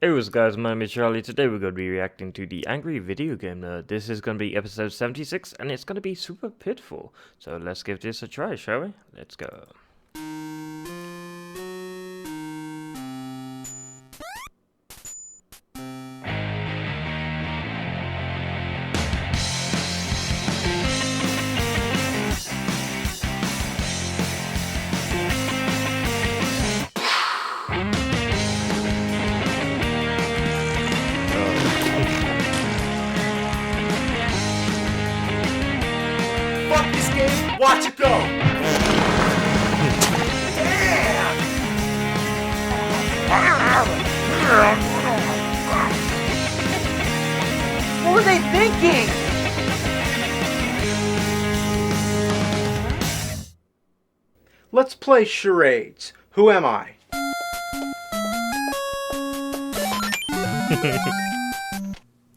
Hey, what's up, guys? My name is Charlie. Today we're going to be reacting to the Angry Video Game Nerd. This is going to be episode 76, and it's going to be super pitfall. So let's give this a try, shall we? Let's go. Fuck this game, watch it go! What were they thinking? Let's play charades. Who am I?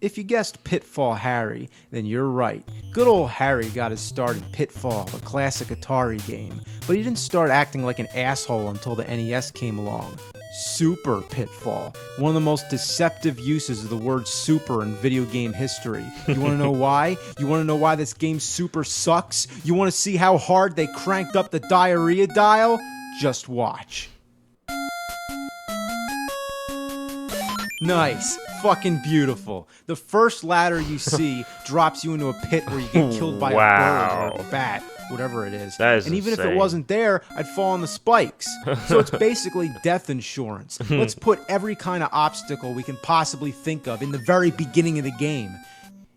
If you guessed Pitfall Harry, then you're right. Good old Harry got his start in Pitfall, a classic Atari game, but he didn't start acting like an asshole until the NES came along. Super Pitfall, one of the most deceptive uses of the word super in video game history. You wanna know why? You wanna know why this game super sucks? You wanna see how hard they cranked up the diarrhea dial? Just watch. Nice. Fucking beautiful. The first ladder you see drops you into a pit where you get killed by a bird or a bat, whatever it is. That is and even if insane. it wasn't there, I'd fall on the spikes. So it's basically death insurance. Let's put every kind of obstacle we can possibly think of in the very beginning of the game.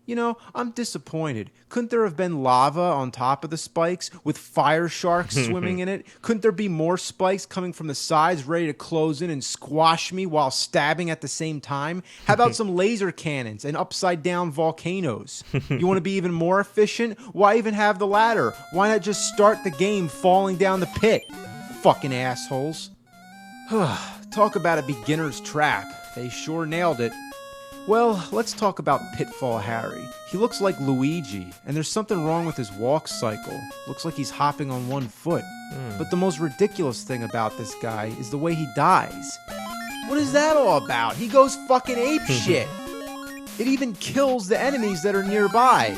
You know, I'm disappointed. Couldn't there have been lava on top of the spikes with fire sharks swimming in it? Couldn't there be more spikes coming from the sides ready to close in and squash me while stabbing at the same time? How about some laser cannons and upside down volcanoes? You want to be even more efficient? Why even have the ladder? Why not just start the game falling down the pit? Fucking assholes. Talk about a beginner's trap. They sure nailed it. Well, let's talk about Pitfall Harry. He looks like Luigi, and there's something wrong with his walk cycle. Looks like he's hopping on one foot. But the most ridiculous thing about this guy is the way he dies. What is that all about? He goes fucking apeshit. It even kills the enemies that are nearby.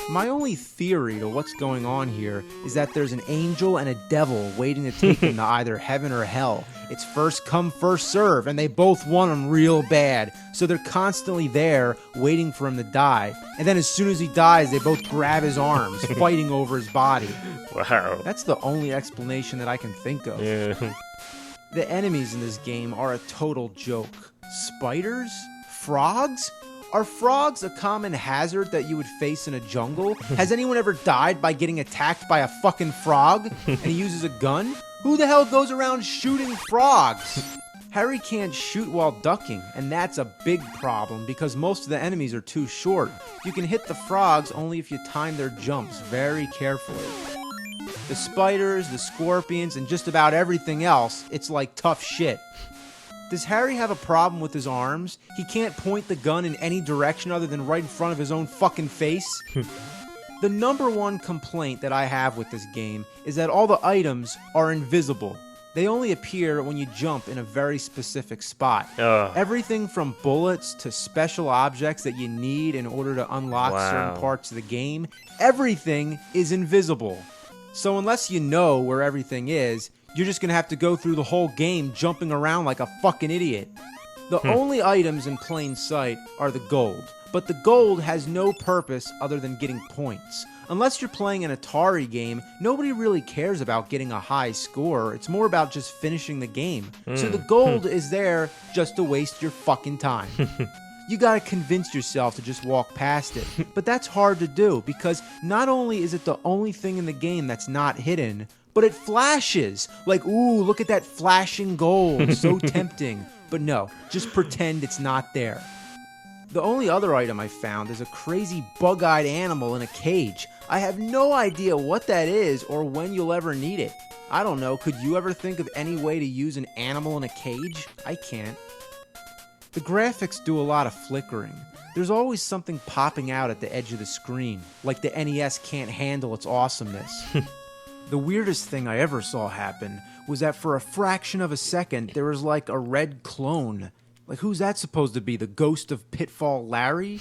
My only theory to what's going on here is that there's an angel and a devil waiting to take him to either heaven or hell. It's first come, first serve, and they both want him real bad. So they're constantly there, waiting for him to die. And then as soon as he dies, they both grab his arms, fighting over his body. Wow. That's the only explanation that I can think of. Yeah. The enemies in this game are a total joke. Spiders? Frogs? Are frogs a common hazard that you would face in a jungle? Has anyone ever died by getting attacked by a fucking frog? And he uses a gun? Who the hell goes around shooting frogs? Harry can't shoot while ducking, and that's a big problem because most of the enemies are too short. You can hit the frogs only if you time their jumps very carefully. The spiders, the scorpions, and just about everything else, it's like tough shit. Does Harry have a problem with his arms? He can't point the gun in any direction other than right in front of his own fucking face? The number one complaint that I have with this game is that all the items are invisible. They only appear when you jump in a very specific spot. Everything from bullets to special objects that you need in order to unlock certain parts of the game, everything is invisible. So unless you know where everything is, you're just gonna have to go through the whole game jumping around like a fucking idiot. The only items in plain sight are the gold, but the gold has no purpose other than getting points. Unless you're playing an Atari game, nobody really cares about getting a high score. It's more about just finishing the game. So the gold is there just to waste your fucking time. You gotta convince yourself to just walk past it. But that's hard to do because not only is it the only thing in the game that's not hidden, but it flashes. Like, ooh, look at that flashing gold. So tempting. But no, just pretend it's not there. The only other item I found is a crazy bug-eyed animal in a cage. I have no idea what that is or when you'll ever need it. I don't know, could you ever think of any way to use an animal in a cage? I can't. The graphics do a lot of flickering. There's always something popping out at the edge of the screen, like the NES can't handle its awesomeness. The weirdest thing I ever saw happen was that for a fraction of a second, there was like a red clone. Like, who's that supposed to be? The ghost of Pitfall Larry?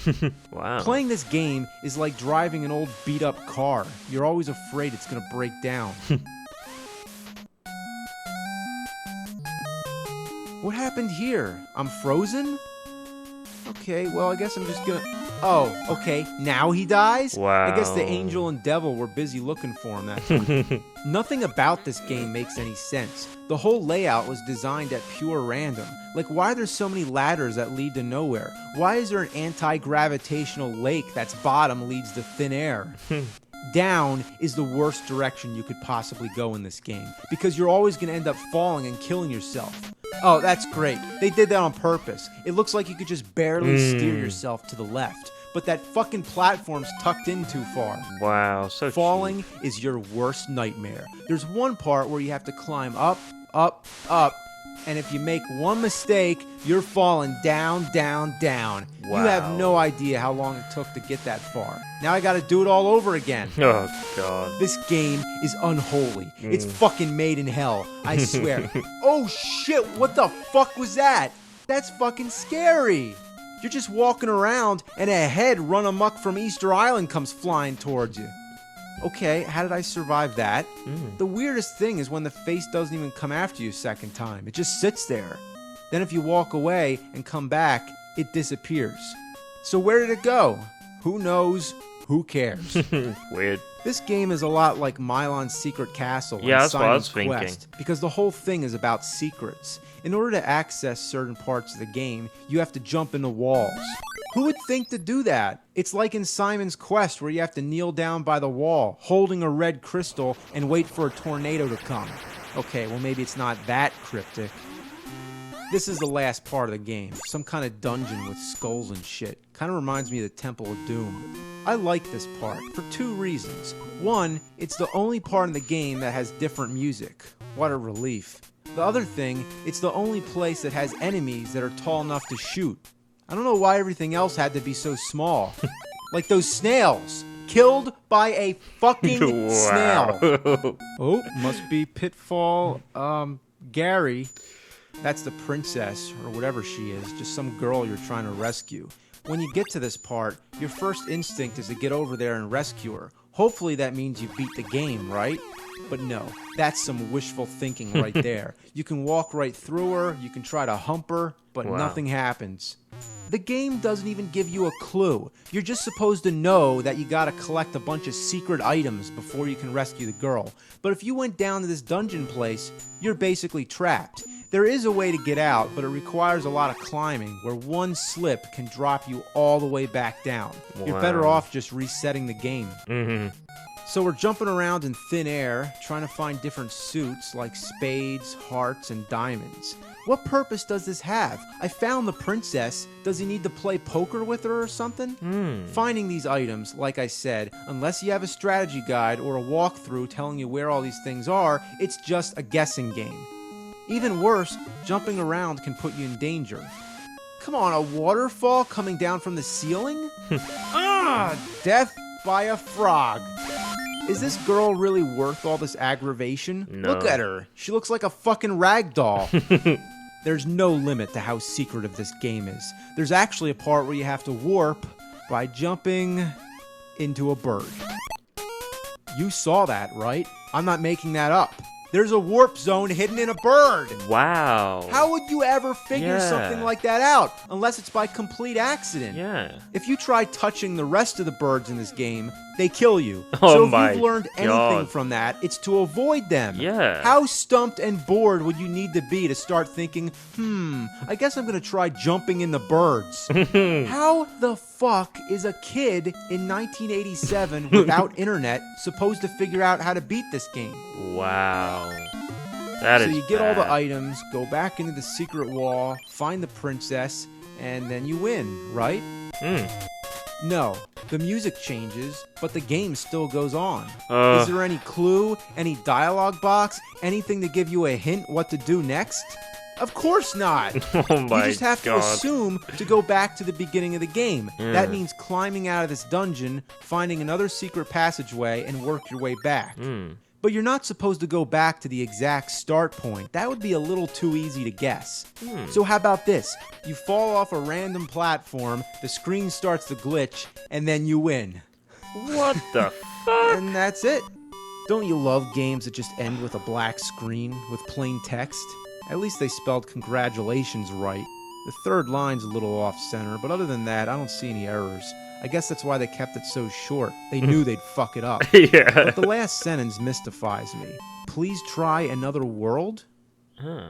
Wow. Playing this game is like driving an old beat-up car. You're always afraid it's gonna break down. What happened here? I'm frozen? Okay, well, I guess I'm just gonna... Oh, okay, now he dies? I guess the Wow. angel and devil were busy looking for him that time. Nothing about this game makes any sense. The whole layout was designed at pure random. Like, why are there so many ladders that lead to nowhere? Why is there an anti-gravitational lake that's bottom leads to thin air? Down is the worst direction you could possibly go in this game, because you're always going to end up falling and killing yourself. Oh, that's great. They did that on purpose. It looks like you could just barely steer yourself to the left, but that fucking platform's tucked in too far. Wow, so Falling is your worst nightmare. There's one part where you have to climb up, up, up, and if you make one mistake, you're falling down, down, down. You have Wow. no idea how long it took to get that far. Now I gotta do it all over again. Oh, God. This game is unholy. It's fucking made in hell, I swear. Oh shit, what the fuck was that? That's fucking scary. You're just walking around and a head run amok from Easter Island comes flying towards you. Okay, how did I survive that? The weirdest thing is when the face doesn't even come after you a second time. It just sits there. Then if you walk away and come back, it disappears. So where did it go? Who knows? Who cares? Weird. This game is a lot like Milon's Secret Castle and Yeah, that's what I was Simon's Quest, thinking. because the whole thing is about secrets. In order to access certain parts of the game, you have to jump into walls. Who would think to do that? It's like in Simon's Quest, where you have to kneel down by the wall, holding a red crystal, and wait for a tornado to come. Okay, well maybe it's not that cryptic. This is the last part of the game, some kind of dungeon with skulls and shit. Kind of reminds me of the Temple of Doom. I like this part for two reasons. One, it's the only part in the game that has different music. What a relief. The other thing, it's the only place that has enemies that are tall enough to shoot. I don't know why everything else had to be so small. Like those snails. Killed by a fucking snail. Wow. Oh, must be Pitfall, Gary. That's the princess, or whatever she is, just some girl you're trying to rescue. When you get to this part, your first instinct is to get over there and rescue her. Hopefully that means you beat the game, right? But no, that's some wishful thinking right there. You can walk right through her, you can try to hump her, but Wow. nothing happens. The game doesn't even give you a clue. You're just supposed to know that you gotta collect a bunch of secret items before you can rescue the girl. But if you went down to this dungeon place, you're basically trapped. There is a way to get out, but it requires a lot of climbing, where one slip can drop you all the way back down. You're better Wow. off just resetting the game. So we're jumping around in thin air, trying to find different suits like spades, hearts, and diamonds. What purpose does this have? I found the princess. Does he need to play poker with her or something? Finding these items, like I said, unless you have a strategy guide or a walkthrough telling you where all these things are, it's just a guessing game. Even worse, jumping around can put you in danger. Come on, a waterfall coming down from the ceiling? Death by a frog. Is this girl really worth all this aggravation? No. Look at her. She looks like a fucking rag doll. There's no limit to how secretive this game is. There's actually a part where you have to warp by jumping into a bird. You saw that, right? I'm not making that up. There's a warp zone hidden in a bird. Wow. How would you ever figure Yeah. something like that out? Unless it's by complete accident. Yeah. If you try touching the rest of the birds in this game, they kill you. Oh so if my you've learned anything God. from that, it's to avoid them. Yeah. How stumped and bored would you need to be to start thinking, I guess I'm going to try jumping in the birds? How the fuck is a kid in 1987 without internet supposed to figure out how to beat this game? Wow. That So is you get all the bad. items, go back into the secret wall, find the princess, and then you win, right? No, the music changes, but the game still goes on. Is there any clue, any dialogue box, anything to give you a hint what to do next? Of course not. Oh my You just have to God. assume to go back to the beginning of the game. Yeah. That means climbing out of this dungeon, finding another secret passageway, and work your way back. But you're not supposed to go back to the exact start point. That would be a little too easy to guess. So how about this? You fall off a random platform, the screen starts to glitch, and then you win. What the fuck? And that's it. Don't you love games that just end with a black screen with plain text? At least they spelled congratulations right. The third line's a little off-center, but other than that, I don't see any errors. I guess that's why they kept it so short. They knew they'd fuck it up. Yeah. But the last sentence mystifies me. Please try another world?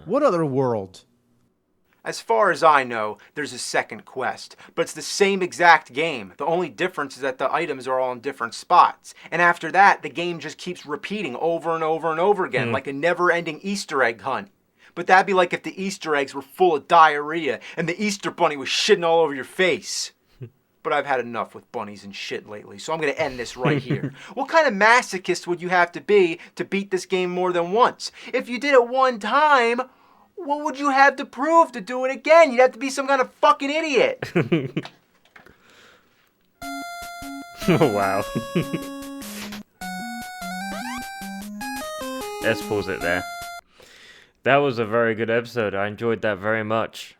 What other world? As far as I know, there's a second quest, but it's the same exact game. The only difference is that the items are all in different spots. And after that, the game just keeps repeating over and over and over again, like a never-ending Easter egg hunt. But that'd be like if the Easter eggs were full of diarrhea and the Easter bunny was shitting all over your face. But I've had enough with bunnies and shit lately, so I'm going to end this right here. What kind of masochist would you have to be to beat this game more than once? If you did it one time, what would you have to prove to do it again? You'd have to be some kind of fucking idiot. Oh, wow. Let's pause it there. That was a very good episode. I enjoyed that very much.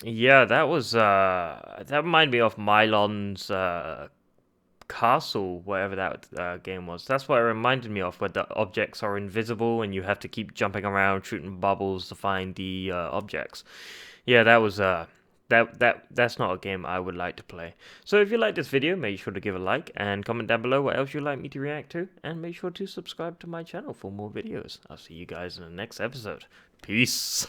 Yeah, that was, that reminded me of Mylon's, Castle, whatever that game was. That's what it reminded me of, where the objects are invisible and you have to keep jumping around, shooting bubbles to find the, objects. Yeah, that was, that's not a game I would like to play. So if you like this video, make sure to give a like and comment down below what else you'd like me to react to, and make sure to subscribe to my channel for more videos. I'll see you guys in the next episode. Peace!